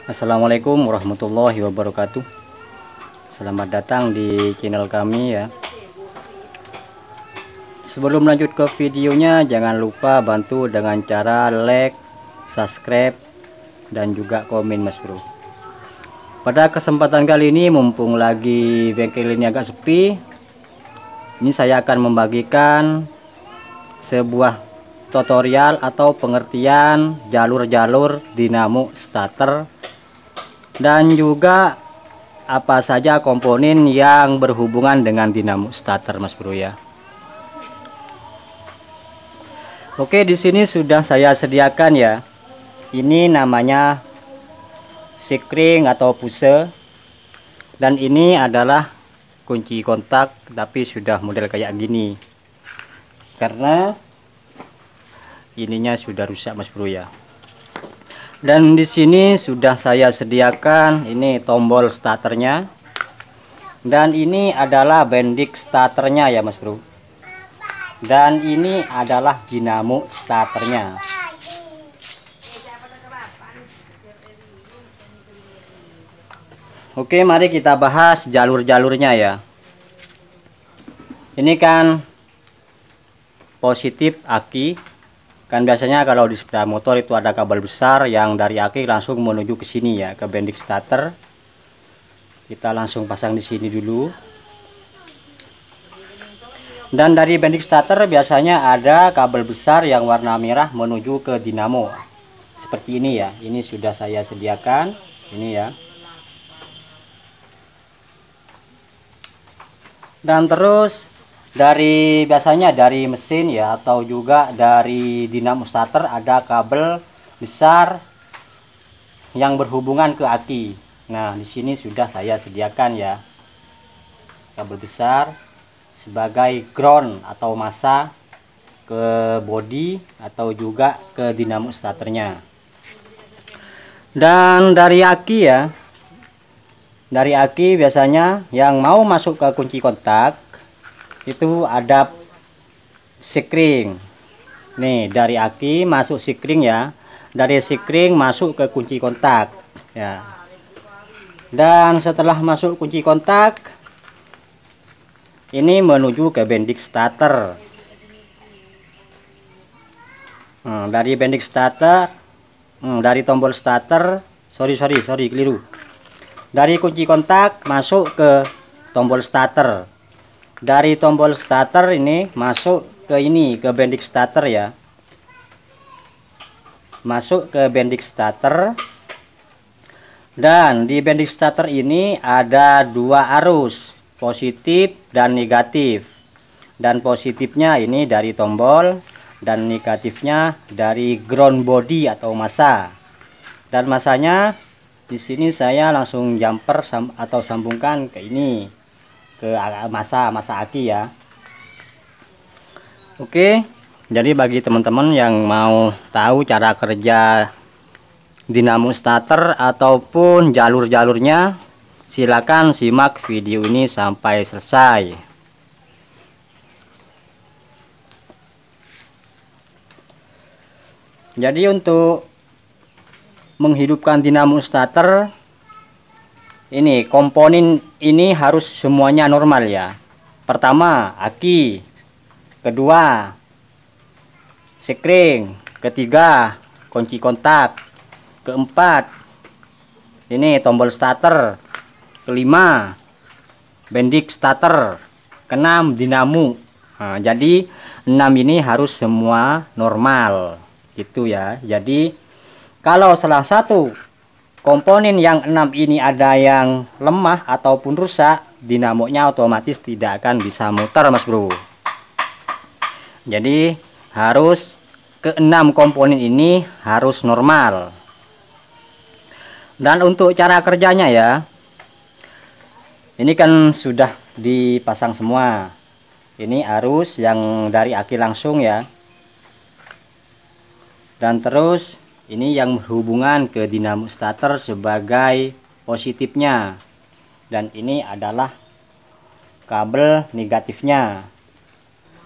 Assalamualaikum warahmatullahi wabarakatuh. Selamat datang di channel kami ya. Sebelum lanjut ke videonya, jangan lupa bantu dengan cara like, subscribe, dan juga komen mas bro. Pada kesempatan kali ini, mumpung lagi bengkel ini agak sepi, ini saya akan membagikan sebuah tutorial atau pengertian jalur-jalur dinamo starter dan juga apa saja komponen yang berhubungan dengan dinamo starter mas bro ya. Oke, di sini sudah saya sediakan ya. Ini namanya sikring atau puse, dan ini adalah kunci kontak tapi sudah model kayak gini karena ininya sudah rusak mas bro ya. Dan di sini sudah saya sediakan ini tombol starternya, dan ini adalah bendik starternya ya mas bro, dan ini adalah dinamo starternya. Oke, mari kita bahas jalur-jalurnya ya. Ini kan positif aki. Kan biasanya kalau di sepeda motor itu ada kabel besar yang dari aki langsung menuju ke sini ya, ke bendik starter. Kita langsung pasang di sini dulu. Dan dari bendik starter biasanya ada kabel besar yang warna merah menuju ke dinamo. Seperti ini ya. Ini sudah saya sediakan. Ini ya. Dan terus biasanya dari mesin ya, atau juga dari dinamo starter ada kabel besar yang berhubungan ke aki. Nah, di sini sudah saya sediakan ya kabel besar sebagai ground atau massa ke bodi atau juga ke dinamo starternya. Dan dari aki ya, dari aki biasanya yang mau masuk ke kunci kontak itu ada sikring. Nih, dari aki masuk sikring ya. Dari sikring masuk ke kunci kontak ya. Dan setelah masuk kunci kontak, ini menuju ke bendik starter. Dari bendik starter, dari tombol starter, sorry keliru. Dari kunci kontak masuk ke tombol starter. Dari tombol starter ini masuk ke ini, ke bendik starter ya. Masuk ke bendik starter. Dan di bendik starter ini ada dua arus, positif dan negatif. Dan positifnya ini dari tombol, dan negatifnya dari ground body atau massa. Dan massanya di sini saya langsung jumper atau sambungkan ke ini, ke massa aki ya. Oke, jadi bagi teman-teman yang mau tahu cara kerja dinamo starter ataupun jalur-jalurnya, silakan simak video ini sampai selesai. Jadi untuk menghidupkan dinamo starter, ini komponen ini harus semuanya normal ya. Pertama aki, kedua sikring, ketiga kunci kontak, keempat ini tombol starter, kelima bendik starter, keenam dinamo. Nah, jadi 6 ini harus semua normal gitu ya. Jadi kalau salah satu komponen yang 6 ini ada yang lemah ataupun rusak, dinamonya otomatis tidak akan bisa muter mas bro. Jadi harus ke-6 komponen ini harus normal. Dan untuk cara kerjanya ya, ini kan sudah dipasang semua. Ini arus yang dari aki langsung ya. Dan terus ini yang berhubungan ke dinamo starter sebagai positifnya, dan ini adalah kabel negatifnya.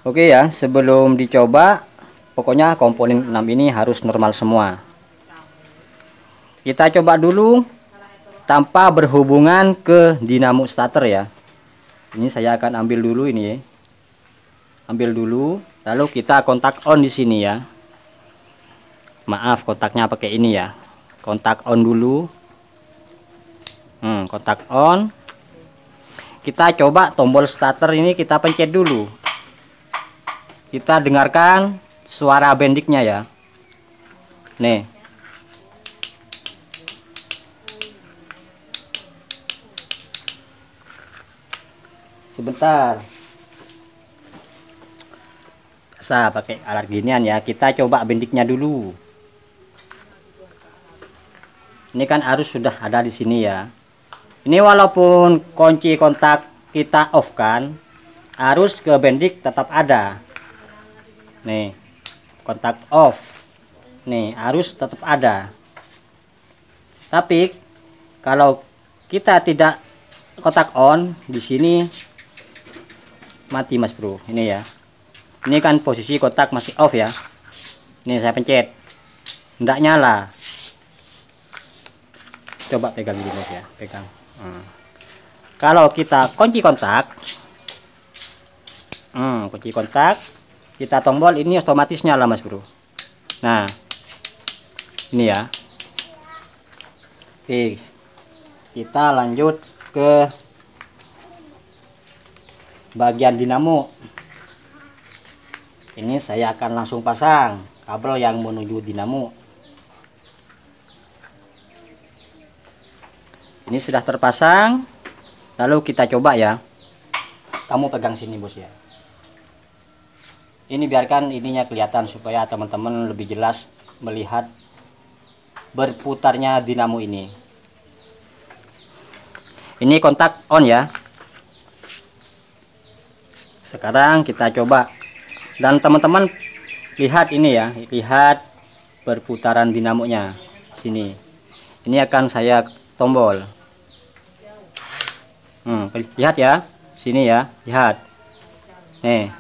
Oke ya, sebelum dicoba pokoknya komponen 6 ini harus normal semua. Kita coba dulu tanpa berhubungan ke dinamo starter ya. Ini saya akan ambil dulu ini ya. Ambil dulu, lalu kita kontak on di sini ya. Maaf, kontaknya pakai ini ya. Kontak on dulu. Kontak on. Kita coba tombol starter ini kita pencet dulu. Kita dengarkan suara bendiknya ya. Nih. Sebentar. Biasa pakai alat ginian ya. Kita coba bendiknya dulu. Ini kan arus sudah ada di sini ya. Ini walaupun kunci kontak kita off kan, arus ke bendik tetap ada. Nih, kontak off. Nih, arus tetap ada. Tapi kalau kita tidak kontak on, di sini mati Mas Bro. Ini ya. Ini kan posisi kontak masih off ya. Ini saya pencet. Enggak nyala. Coba pegang dulu Bos ya, pegang. Kalau kita kunci kontak, kunci kontak, kita tombol ini otomatis nyala Mas Bro. Nah, ini ya. Oke, kita lanjut ke bagian dinamo. Ini saya akan langsung pasang kabel yang menuju dinamo. Ini sudah terpasang, lalu kita coba ya. Kamu pegang sini Bos ya. Ini biarkan ininya kelihatan supaya teman-teman lebih jelas melihat berputarnya dinamo ini. Ini kontak on ya. Sekarang kita coba. Dan teman-teman lihat ini ya, lihat perputaran dinamonya. Sini. Ini akan saya tombol. Lihat ya, sini ya, lihat. Nih.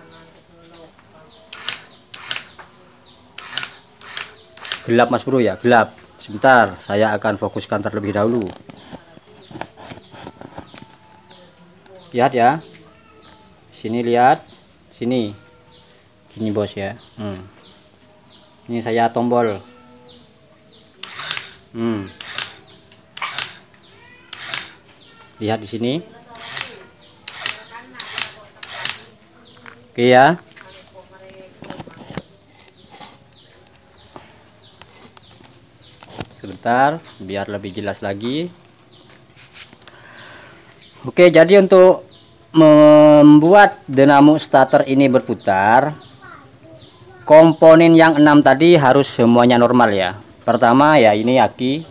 Gelap Mas Bro ya, gelap. Sebentar, saya akan fokuskan terlebih dahulu. Lihat ya. Sini lihat, sini. Gini Bos ya. Ini saya tombol. Lihat di sini. Oke ya. Sebentar biar lebih jelas lagi. Oke, jadi untuk membuat dinamo starter ini berputar, komponen yang 6 tadi harus semuanya normal ya. Pertama ya ini aki,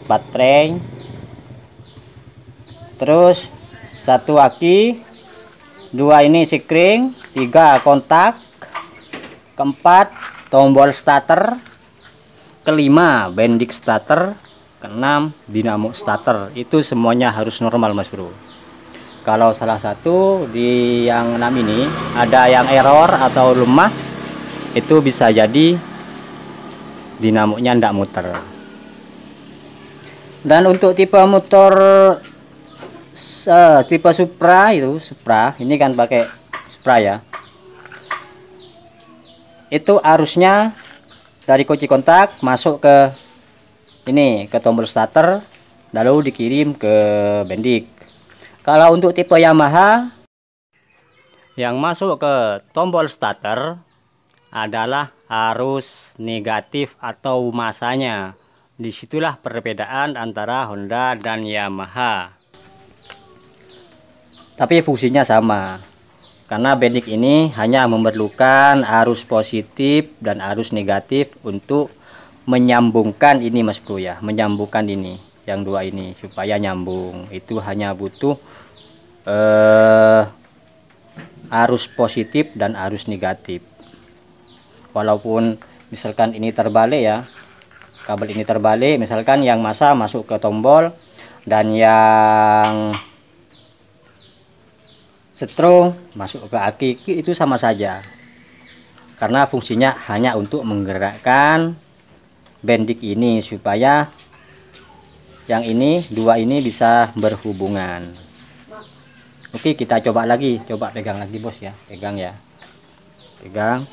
baterai, terus satu aki, dua ini sikring, tiga kontak, keempat tombol starter, kelima bendik starter, keenam dinamo starter. Itu semuanya harus normal Mas Bro. Kalau salah satu di yang 6 ini ada yang error atau lemah, itu bisa jadi dinamonya ndak muter. Dan untuk tipe motor tipe Supra itu, Supra ini kan pakai Supra ya. Itu arusnya dari kunci kontak masuk ke ini, ke tombol starter, lalu dikirim ke bendik. Kalau untuk tipe Yamaha yang masuk ke tombol starter adalah arus negatif atau masanya. Disitulah perbedaan antara Honda dan Yamaha. Tapi fungsinya sama. Karena bendik ini hanya memerlukan arus positif dan arus negatif untuk menyambungkan ini Mas Bro ya, menyambungkan ini yang dua ini supaya nyambung. Itu hanya butuh arus positif dan arus negatif. Walaupun misalkan ini terbalik ya, kabel ini terbalik, misalkan yang masa masuk ke tombol dan yang setrum masuk ke aki, itu sama saja karena fungsinya hanya untuk menggerakkan bendik ini supaya yang ini dua ini bisa berhubungan. Oke, kita coba lagi, coba pegang lagi bos ya, pegang ya, pegang.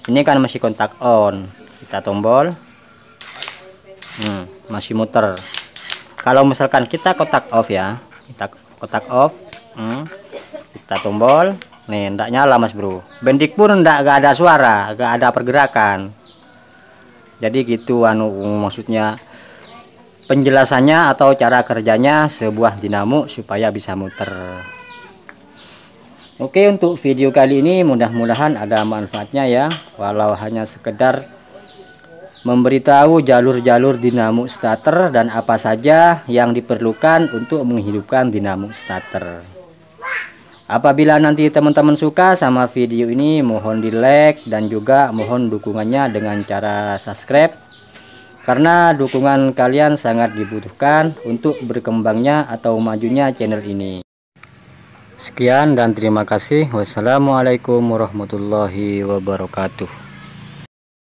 Ini kan masih kontak on, kita tombol, masih muter. Kalau misalkan kita kontak off ya, kita kontak off, kita tombol, nih ndak nyala mas bro, bendik pun ndak, gak ada suara, gak ada pergerakan. Jadi gitu maksudnya penjelasannya atau cara kerjanya sebuah dinamo supaya bisa muter. Oke, untuk video kali ini mudah-mudahan ada manfaatnya ya, walau hanya sekedar memberitahu jalur-jalur dinamo starter dan apa saja yang diperlukan untuk menghidupkan dinamo starter. Apabila nanti teman-teman suka sama video ini, mohon di like dan juga mohon dukungannya dengan cara subscribe, karena dukungan kalian sangat dibutuhkan untuk berkembangnya atau majunya channel ini. Sekian dan terima kasih. Wassalamualaikum warahmatullahi wabarakatuh.